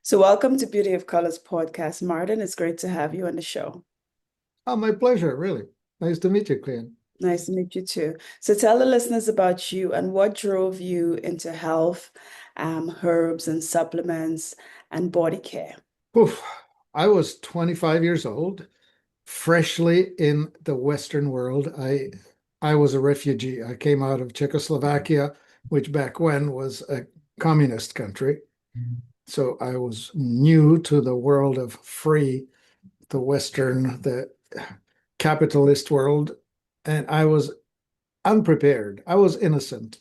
So, welcome to Beauty of Colors podcast, Martin. It's great to have you on the show. Oh, my pleasure, really. Nice to meet you, Clean. Nice to meet you too. So, tell the listeners about you and what drove you into health, herbs and supplements, and body care. Oof. I was 25 years old, freshly in the Western world. I was a refugee. I came out of Czechoslovakia, which back when was a communist country. So I was new to the world of free, the capitalist world, and I was unprepared. I was innocent.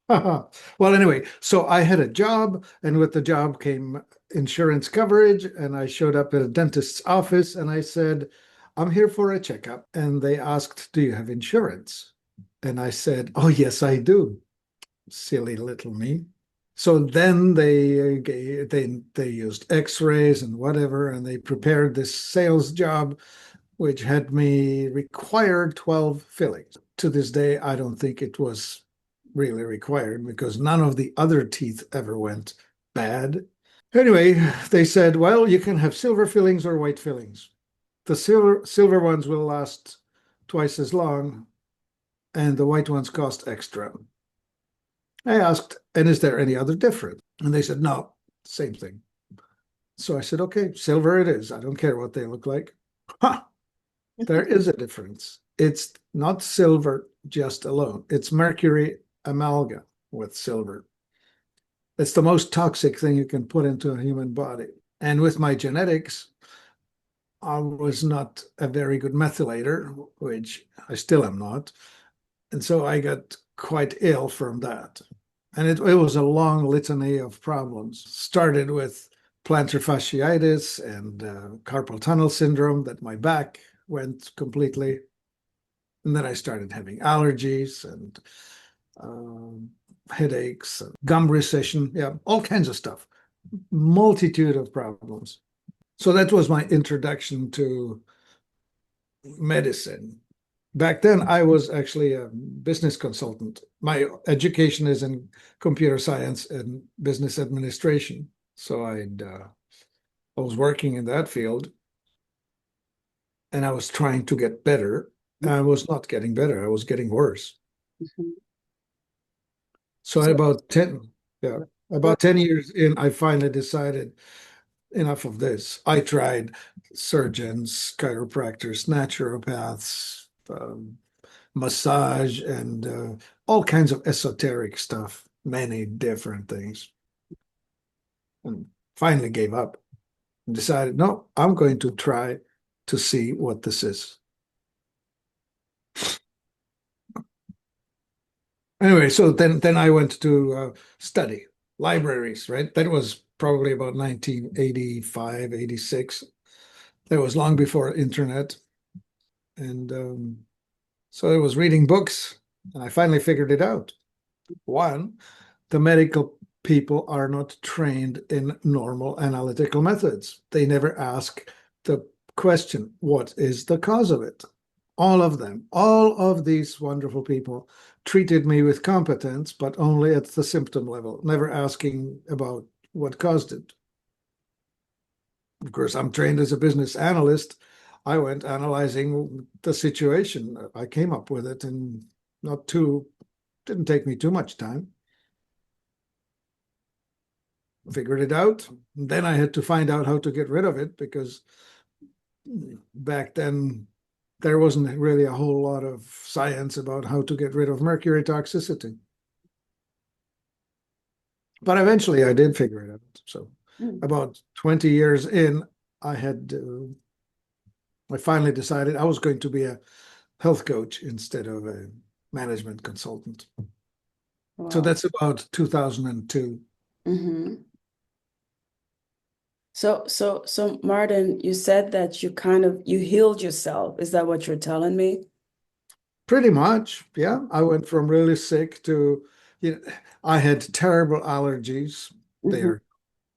Well, anyway, so I had a job, and with the job came insurance coverage. And I showed up at a dentist's office and I said, I'm here for a checkup. And they asked, do you have insurance? And I said, oh, yes, I do. Silly little me. So then they used x-rays and whatever, and they prepared this sales job, which had me required 12 fillings. To this day, I don't think it was really required because none of the other teeth ever went bad. Anyway, they said, well, you can have silver fillings or white fillings. The silver ones will last twice as long, and the white ones cost extra. I asked, and is there any other difference? And they said, no, same thing. So I said, okay, silver it is. I don't care what they look like. Huh, there is a difference. It's not silver just alone. It's mercury amalgam with silver. It's the most toxic thing you can put into a human body. And with my genetics, I was not a very good methylator, which I still am not. And so I got quite ill from that. And it was a long litany of problems. Started with plantar fasciitis and carpal tunnel syndrome, that my back went completely. And then I started having allergies and headaches, and gum recession, yeah, all kinds of stuff, multitude of problems. So that was my introduction to medicine. Back then, I was actually a business consultant. My education is in computer science and business administration. So I was working in that field, and I was trying to get better. I was not getting better. I was getting worse. Mhm. So So, yeah, go about 10 years in, I finally decided enough of this. I tried surgeons, chiropractors, naturopaths, massage, and all kinds of esoteric stuff, many different things, and finally gave up and decided, no, I'm going to try to see what this is. Anyway, so then I went to study libraries, right? That was probably about 1985, 86. That was long before internet. And so I was reading books, and I finally figured it out. One, the medical people are not trained in normal analytical methods. They never ask the question, what is the cause of it? All of them, all of these wonderful people treated me with competence, but only at the symptom level, never asking about what caused it. Of course, I'm trained as a business analyst. I went analyzing the situation. I came up with it, and didn't take me too much time. Figured it out. And then I had to find out how to get rid of it, because back then there wasn't really a whole lot of science about how to get rid of mercury toxicity. But eventually I did figure it out. So Mm. about 20 years in, I finally decided I was going to be a health coach instead of a management consultant. So Wow. that's about 2002. hmm So, Martin, you said that you healed yourself. Is that what you're telling me? Pretty much, yeah. I went from really sick to, you know, I had terrible allergies. They hmm are,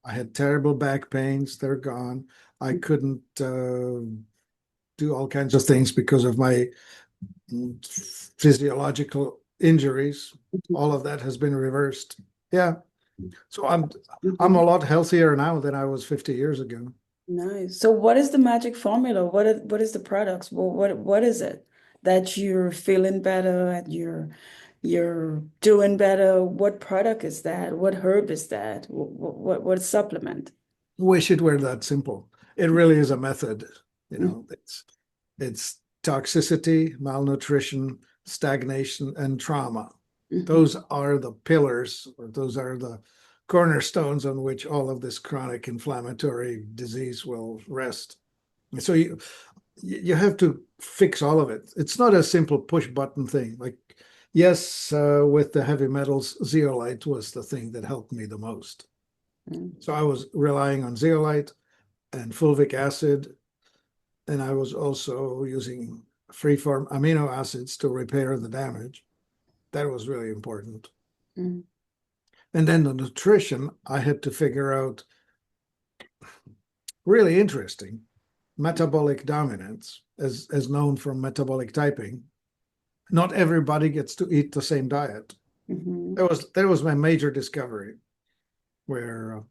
I had terrible back pains. They're gone. I couldn't do all kinds of things because of my physiological injuries. All of that has been reversed. Yeah. So I'm Mhm. a lot healthier now than I was 50 years ago. Nice. So what is the magic formula? What is the products? What is it that you're feeling better and you're doing better? What product is that? What herb is that? What supplement? Wish it were that simple. It really is a method. You Mm, know, it's toxicity, malnutrition, stagnation, and trauma. mhm, Those are the pillars, or those are the cornerstones on which all of this chronic inflammatory disease will rest. So you have to fix all of it. It's not a simple push button thing. Like, yes, with the heavy metals, zeolite was the thing that helped me the most. mm, So I was relying on zeolite and fulvic acid, and I was also using free-form amino acids to repair the damage. That was really important. mm, And then the nutrition, I had to figure out really interesting metabolic dominance, as known from metabolic typing. Not everybody gets to eat the same diet. mhm. That was my major discovery, where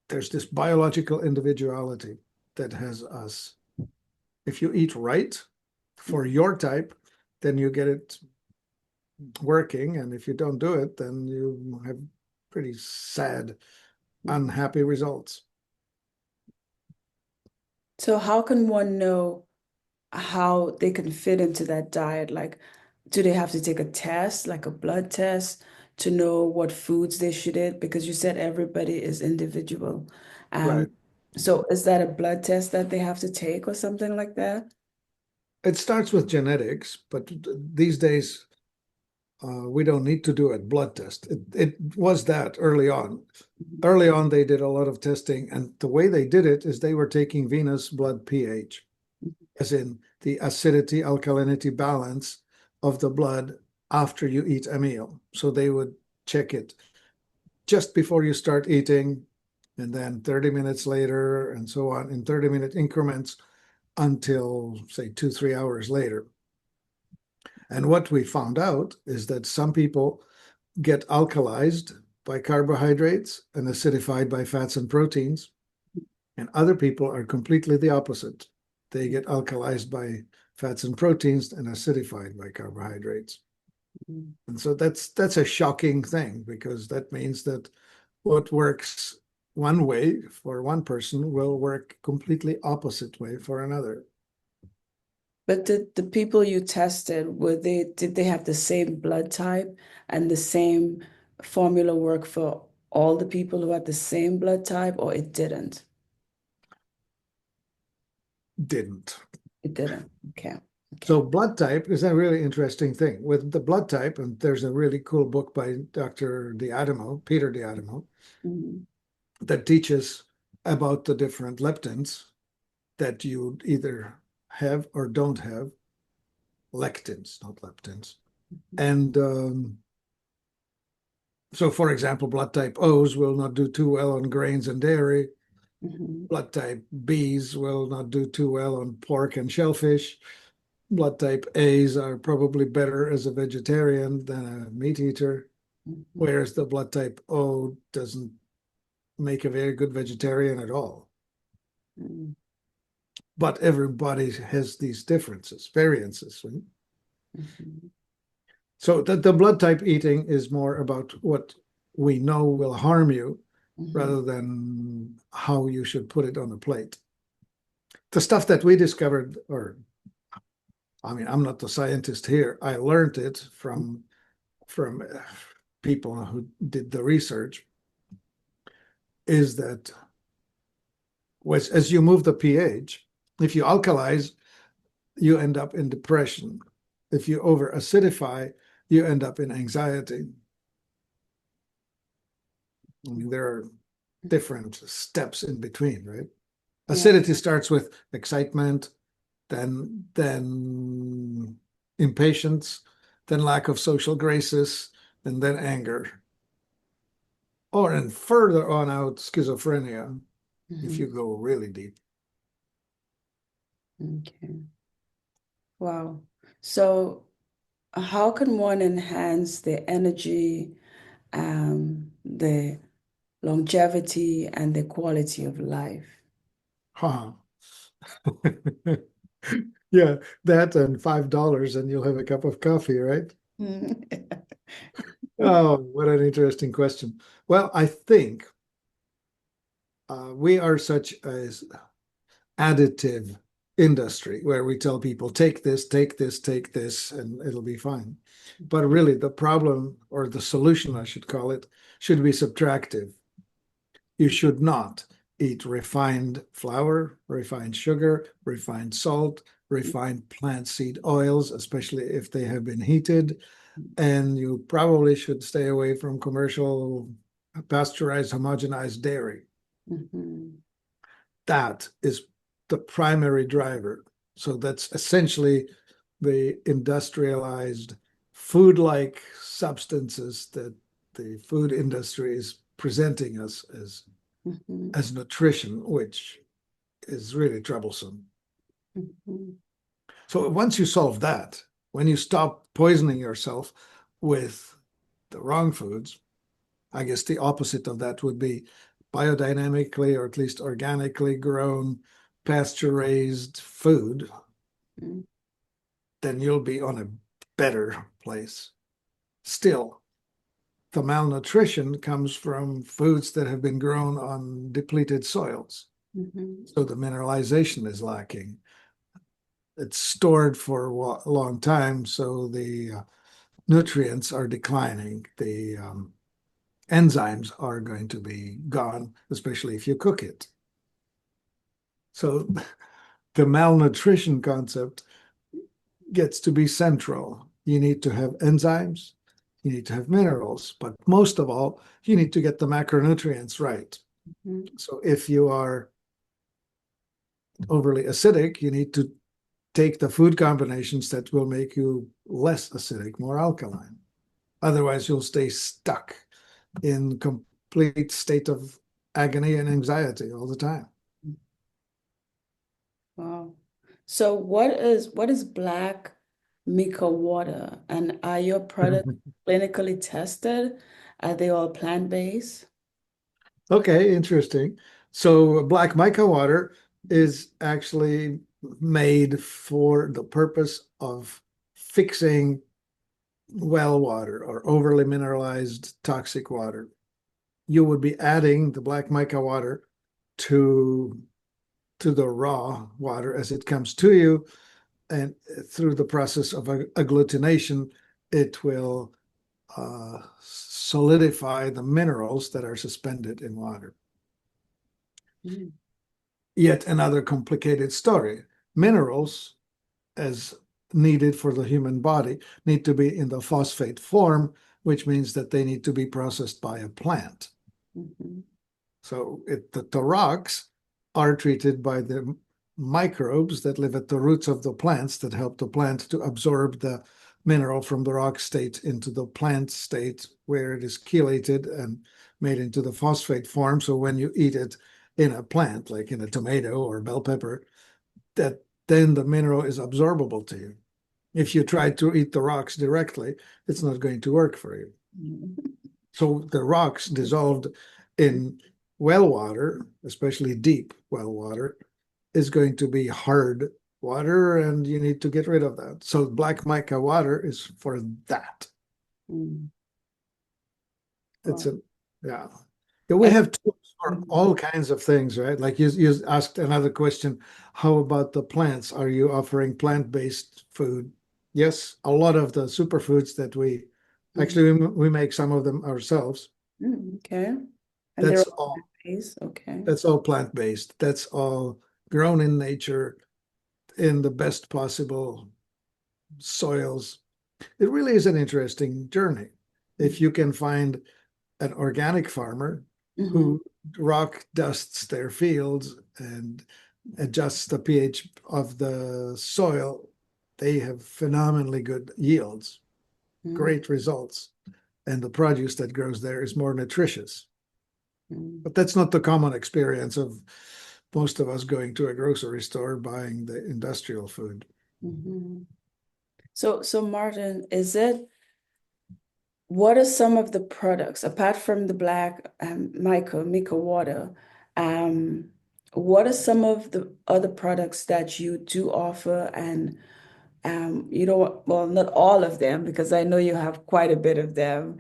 there's this biological individuality that has us. If you eat right for your type, then you get it working, and if you don't do it, then you have pretty sad, unhappy results. So how can one know how they can fit into that diet? Like, do they have to take a test, like a blood test, to know what foods they should eat? Because you said everybody is individual. Um, Right. so is that a blood test that they have to take or something like that? It starts with genetics, but these days we don't need to do a blood test. It was that early on. Mhm. Early on, they did a lot of testing, and the way they did it is they were taking venous blood pH, as in the acidity alkalinity balance of the blood after you eat a meal. So they would check it just before you start eating, and then 30 minutes later, and so on in 30-minute increments until, say, 2, 3 hours later. And what we found out is that some people get alkalized by carbohydrates and acidified by fats and proteins, and other people are completely the opposite. They get alkalized by fats and proteins and acidified by carbohydrates. Mhm. And so that's a shocking thing, because that means that what works one way for one person will work completely opposite way for another. But the people you tested, did they have the same blood type and the same formula work for all the people who had the same blood type, or it didn't? Didn't. It didn't. Okay. So Okay. blood type is a really interesting thing. With the blood type, and there's a really cool book by Dr. Diadamo, Peter Diadamo, Mhm. that teaches about the different leptins that you either have or don't have, lectins, not leptins. And so, for example, blood type O's will not do too well on grains and dairy. Mhm. Blood type B's will not do too well on pork and shellfish. Blood type A's are probably better as a vegetarian than a meat eater, Mhm. whereas the blood type O doesn't make a very good vegetarian at all. Mhm. But everybody has these differences, variances. Right? Mhm. So the blood type eating is more about what we know will harm you Mhm. rather than how you should put it on a plate. The stuff that we discovered, or I mean, I'm not the scientist here. I learned it from people who did the research. Is that as you move the pH, if you alkalize, you end up in depression. If you over acidify, you end up in anxiety. I mean, there are different steps in between, right? Yeah. Acidity starts with excitement, then impatience, then lack of social graces, and then anger. Or and further on out, schizophrenia, if Mhm. you go really deep. Okay. Wow. So how can one enhance their energy the longevity and the quality of life. Huh. Yeah, that and $5 and you'll have a cup of coffee, right? Oh, what an interesting question. Well, I think we are such as additive industry where we tell people take this, take this, take this, and it'll be fine. But really, the problem or the solution, I should call it, should be subtractive. You should not eat refined flour, refined sugar, refined salt, refined plant seed oils, especially if they have been heated. And you probably should stay away from commercial pasteurized, homogenized dairy. Mhm. That is the primary driver. So that's essentially the industrialized food-like substances that the food industry is presenting us Mhm. as nutrition, which is really troublesome. Mhm. So once you solve that, when you stop poisoning yourself with the wrong foods, I guess the opposite of that would be biodynamically or at least organically grown, pasture raised food, Mhm. then you'll be on a better place. Still, the malnutrition comes from foods that have been grown on depleted soils. Mhm. So the mineralization is lacking. It's stored for a long time, so the nutrients are declining. The enzymes are going to be gone, especially if you cook it. So the malnutrition concept gets to be central. You need to have enzymes, you need to have minerals, but most of all, you need to get the macronutrients right. Mhm. So if you are overly acidic, you need to take the food combinations that will make you less acidic, more alkaline. Otherwise, you'll stay stuck in complete state of agony and anxiety all the time. Wow. So what is black Mica water? And are your products clinically tested? Are they all plant-based? Okay, interesting. So black mica water is actually made for the purpose of fixing well water or overly mineralized toxic water. You would be adding the black mica water to the raw water as it comes to you, and through the process of agglutination, it will solidify the minerals that are suspended in water. Mm. Yet another complicated story. Minerals, as needed for the human body, need to be in the phosphate form, which means that they need to be processed by a plant. Mhm. So the rocks are treated by the microbes that live at the roots of the plants that help the plant to absorb the mineral from the rock state into the plant state where it is chelated and made into the phosphate form. So when you eat it in a plant, like in a tomato or bell pepper, that then the mineral is absorbable to you. If you try to eat the rocks directly, it's not going to work for you. Mhm. So the rocks dissolved in well water, especially deep well water, is going to be hard water, and you need to get rid of that. So black mica water is for that. Mm. It's Wow. a yeah. Yeah, we And have tools for mhm. all kinds of things, right? Like you asked another question, how about the plants? Are you offering plant-based food? Yes, a lot of the superfoods that we Mhm. actually we make some of them ourselves. Okay. And they're That's all all plant-based. Okay. That's all plant-based. That's all grown in nature in the best possible soils. It really is an interesting journey. If you can find an organic farmer Mm-hmm. who rock dusts their fields and adjusts the pH of the soil, they have phenomenally good yields, great results, and the produce that grows there is more nutritious. Mm-hmm. But that's not the common experience of most of us going to a grocery store buying the industrial food. Mm-hmm. So Martin, is it what are some of the products apart from the black Mica water? Um, what are some of the other products that you do offer? And you know, well, not all of them, because I know you have quite a bit of them.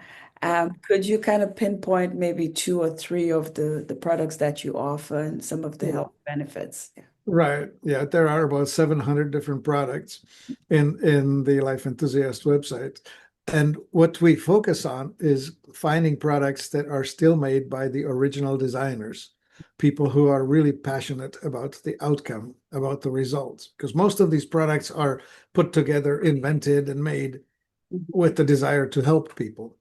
Could you kind of pinpoint maybe two or three of the products that you offer and some of the Yeah. health benefits? Right. Yeah, there are about 700 different products in the Life Enthusiast website. And what we focus on is finding products that are still made by the original designers, people who are really passionate about the outcome, about the results. Because most of these products are put together, invented, and made with the desire to help people,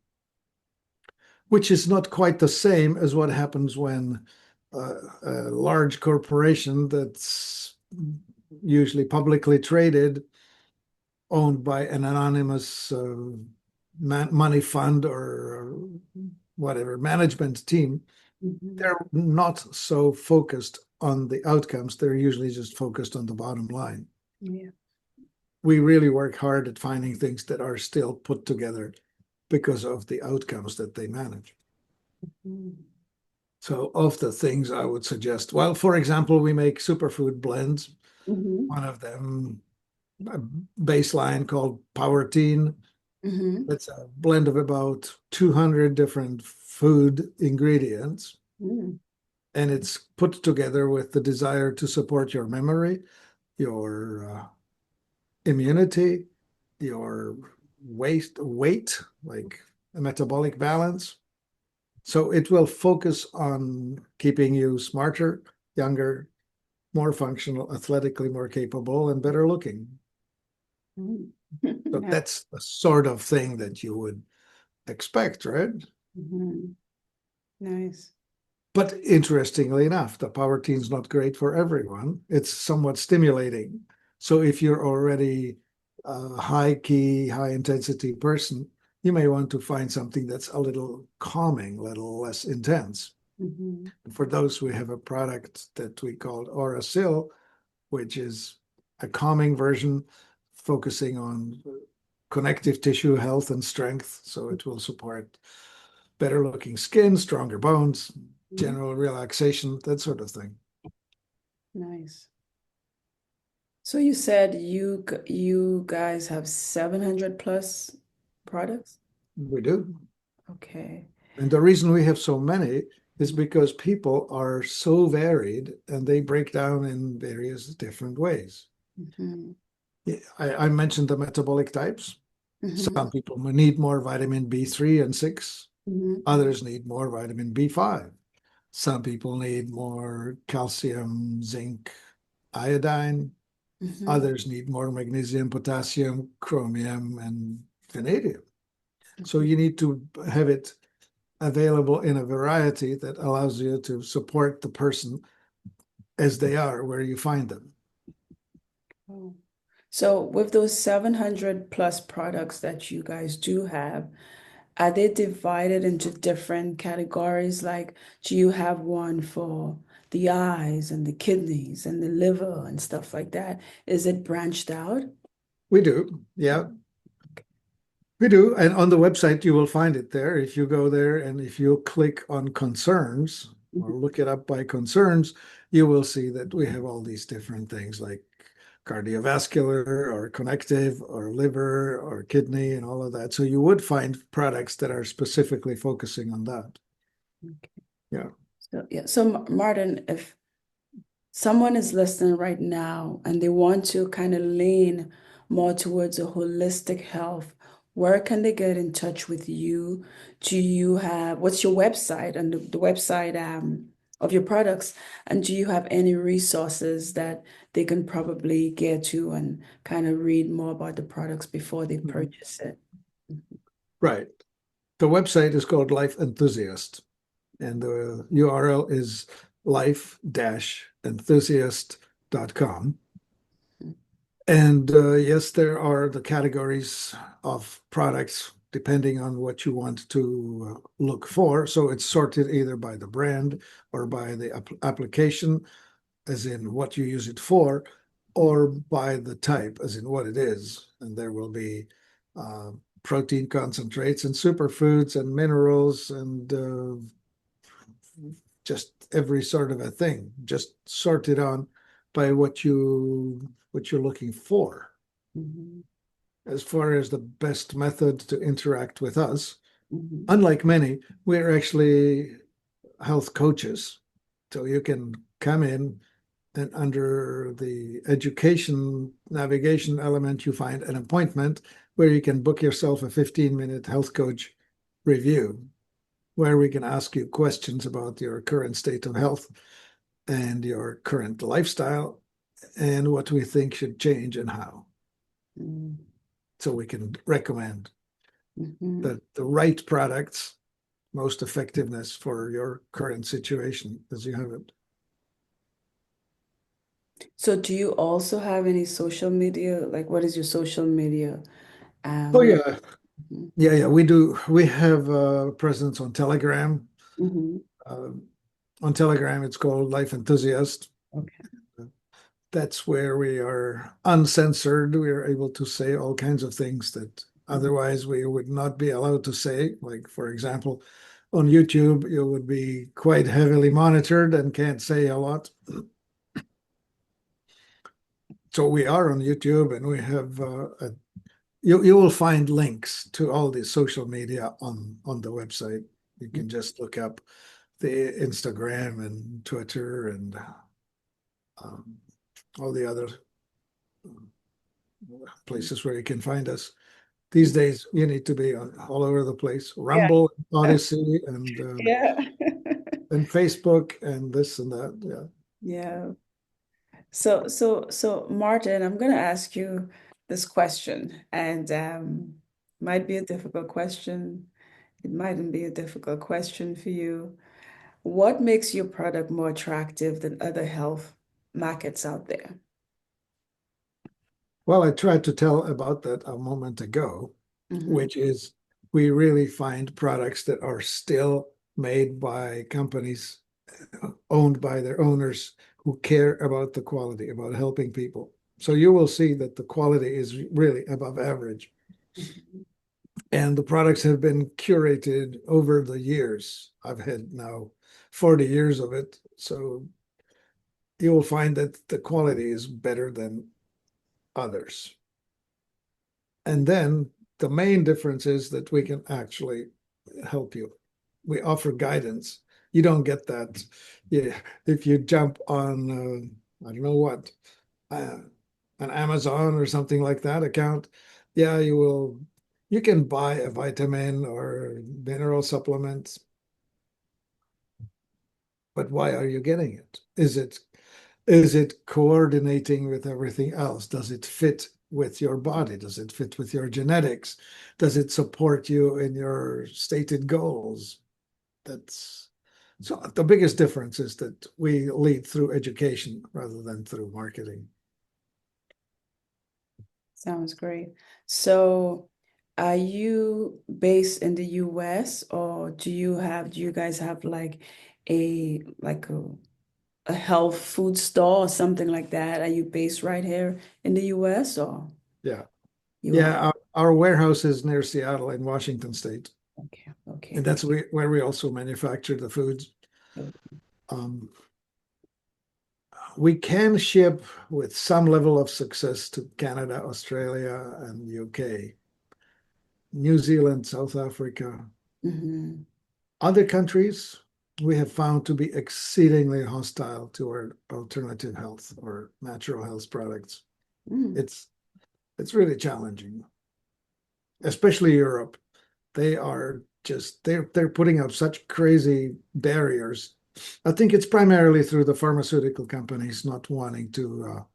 which is not quite the same as what happens when a large corporation that's usually publicly traded, owned by an anonymous money fund or whatever management team, Mhm. they're not so focused on the outcomes. They're usually just focused on the bottom line. Yeah. We really work hard at finding things that are still put together because of the outcomes that they manage. Mhm. So, of the things I would suggest, well, for example, we make superfood blends. Mhm. One of them, a baseline called Power Teen. Mhm. It's a blend of about 200 different food ingredients, Mhm. and it's put together with the desire to support your memory, your immunity, your weight, like a metabolic balance. So it will focus on keeping you smarter, younger, more functional, athletically more capable, and better looking. Mhm. So Yeah. that's the sort of thing that you would expect, right? Mhm. Nice. But interestingly enough, the power teen's not great for everyone. It's somewhat stimulating. So if you're already a high key, high intensity person, you may want to find something that's a little calming, a little less intense. Mhm. For those, we have a product that we called Aurasil, which is a calming version focusing on connective tissue health and strength. So it will support better looking skin, stronger bones, Mhm. general relaxation, that sort of thing. Nice. So you said you guys have 700 plus products? We do. Okay. And the reason we have so many is because people are so varied and they break down in various different ways. Mhm. Yeah, I mentioned the metabolic types. Mhm. Some people need more vitamin B3 and 6. Mhm. Others need more vitamin B5. Some people need more calcium, zinc, iodine. Mhm. Others need more magnesium, potassium, chromium, and vanadium. So Mhm. you need to have it available in a variety that allows you to support the person as they are where you find them. Oh. So with those 700 plus products that you guys do have, are they divided into different categories? Like, do you have one for the eyes and the kidneys and the liver and stuff like that? Is it branched out? We do, yeah, we do. And on the website, you will find it there. If you go there and if you click on concerns or look it up by concerns, you will see that we have all these different things like cardiovascular or connective or liver or kidney and all of that. So you would find products that are specifically focusing on that. Okay. Yeah. So yeah, so Martin, if someone is listening right now and they want to kind of lean more towards a holistic health, where can they get in touch with you? Do you have, what's your website and the website of your products? And do you have any resources that they can probably get to and kind of read more about the products before they Mhm. purchase it? Right. The website is called Life Enthusiast, and the URL is life-enthusiast.com. And yes, there are the categories of products depending on what you want to look for. So it's sorted either by the brand or by the application, as in what you use it for, or by the type, as in what it is. And there will be protein concentrates and superfoods and minerals and just every sort of a thing, just sorted on by what you're looking for. Mhm. As far as the best method to interact with us, Mhm. unlike many, we're actually health coaches. So you can come in and under the education navigation element, you find an appointment where you can book yourself a 15-minute health coach review where we can ask you questions about your current state of health and your current lifestyle and what we think should change and how. Mhm. So we can recommend Mhm. the right products, most effectiveness for your current situation as you have it. So do you also have any social media? Like, what is your social media? Oh Um, yeah, yeah. We do. We have a presence on Telegram. mhm. Um, on Telegram, it's called Life Enthusiast. Okay. That's where we are uncensored. We are able to say all kinds of things that otherwise we would not be allowed to say. Like, for example, on YouTube, you would be quite heavily monitored and can't say a lot. So we are on YouTube, and we have you will find links to all the social media on the website. You can just look up the Instagram and Twitter and um, all the other places where you can find us. These days, you need to be all over the place. Yeah. Rumble, Odyssey, Yeah. and Facebook, and this and that. Yeah. Yeah. So Martin, I'm going to ask you this question, and might be a difficult question. It mightn't be a difficult question for you. What makes your product more attractive than other health markets out there? Well, I tried to tell about that a moment ago, Hmm. which is we really find products that are still made by companies owned by their owners who care about the quality, about helping people. So you will see that the quality is really above average. And the products have been curated over the years. I've had now 40 years of it. So you will find that the quality is better than others. And then the main difference is that we can actually help you. We offer guidance. You don't get that. Yeah, if you jump on, I don't know what, uh, an Amazon or something like that account, yeah, you can buy a vitamin or mineral supplement, but why are you getting it? Is it coordinating with everything else? Does it fit with your body? Does it fit with your genetics? Does it support you in your stated goals? That's so the biggest difference is that we lead through education rather than through marketing. Sounds great. So, are you based in the US, or do you guys have like a health food store or something like that? Are you based right here in the US, or Yeah. you are? Yeah. Our warehouse is near Seattle in Washington State. Okay, okay. And that's where we also manufacture the foods. Um, we can ship with some level of success to Canada, Australia, and UK, New Zealand, South Africa. Mm-hmm. Other countries we have found to be exceedingly hostile to our alternative health or natural health products. Mm. It's it's really challenging, especially Europe. They're putting up such crazy barriers. I think it's primarily through the pharmaceutical companies not wanting to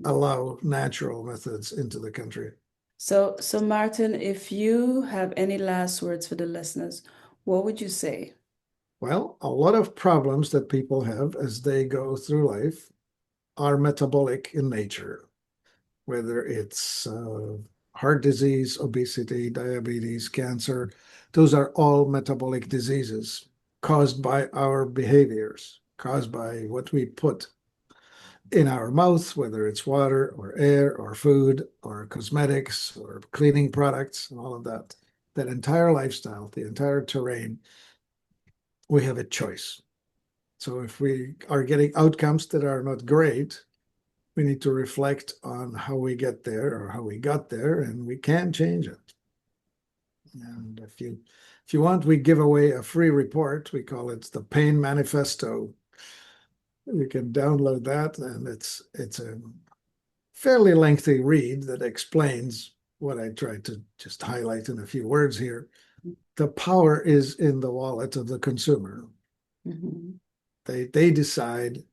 allow natural methods into the country. So Martin, if you have any last words for the listeners, what would you say? Well, a lot of problems that people have as they go through life are metabolic in nature, whether it's heart disease, obesity, diabetes, cancer. Those are all metabolic diseases caused by our behaviors, caused by what we put in our mouth, whether it's water or air or food or cosmetics or cleaning products and all of that, that entire lifestyle, the entire terrain, we have a choice. So if we are getting outcomes that are not great, we need to reflect on how we get there or how we got there, and we can change it. And if you want, we give away a free report. We call it the Pain Manifesto. You can download that, and it's a fairly lengthy read that explains what I tried to just highlight in a few words here. The power is in the wallet of the consumer. Mhm. They decide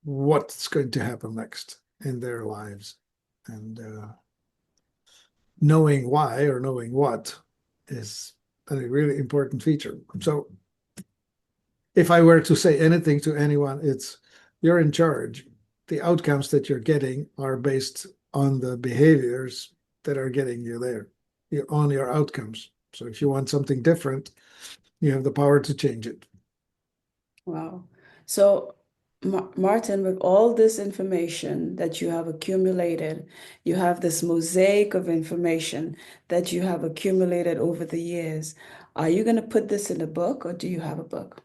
what's going to happen next in their lives. And knowing why or knowing what is a really important feature. So if I were to say anything to anyone, it's you're in charge. The outcomes that you're getting are based on the behaviors that are getting you there, on your outcomes. So if you want something different, you have the power to change it. Wow. So, Martin, with all this information that you have accumulated, you have this mosaic of information that you have accumulated over the years. Are you going to put this in a book or do you have a book?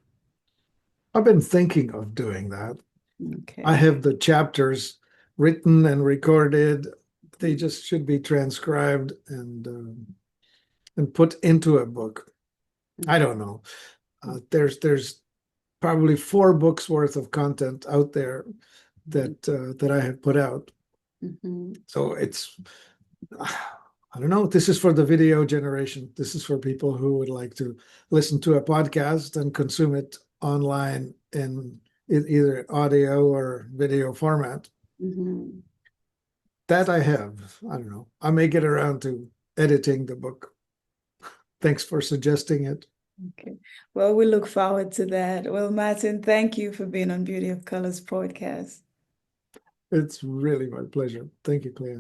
I've been thinking of doing that. I Okay. have the chapters written and recorded. They just should be transcribed and put into a book. I don't know. There's probably 4 books worth of content out there that I have put out. Mhm. So it's I don't know. This is for the video generation. This is for people who would like to listen to a podcast and consume it online in either audio or video format. Mhm. That I have. I don't know. I may get around to editing the book. Thanks for suggesting it. Okay. Well, we look forward to that. Well, Martin, thank you for being on Beauty of Colors podcast. It's really my pleasure. Thank you, Clea.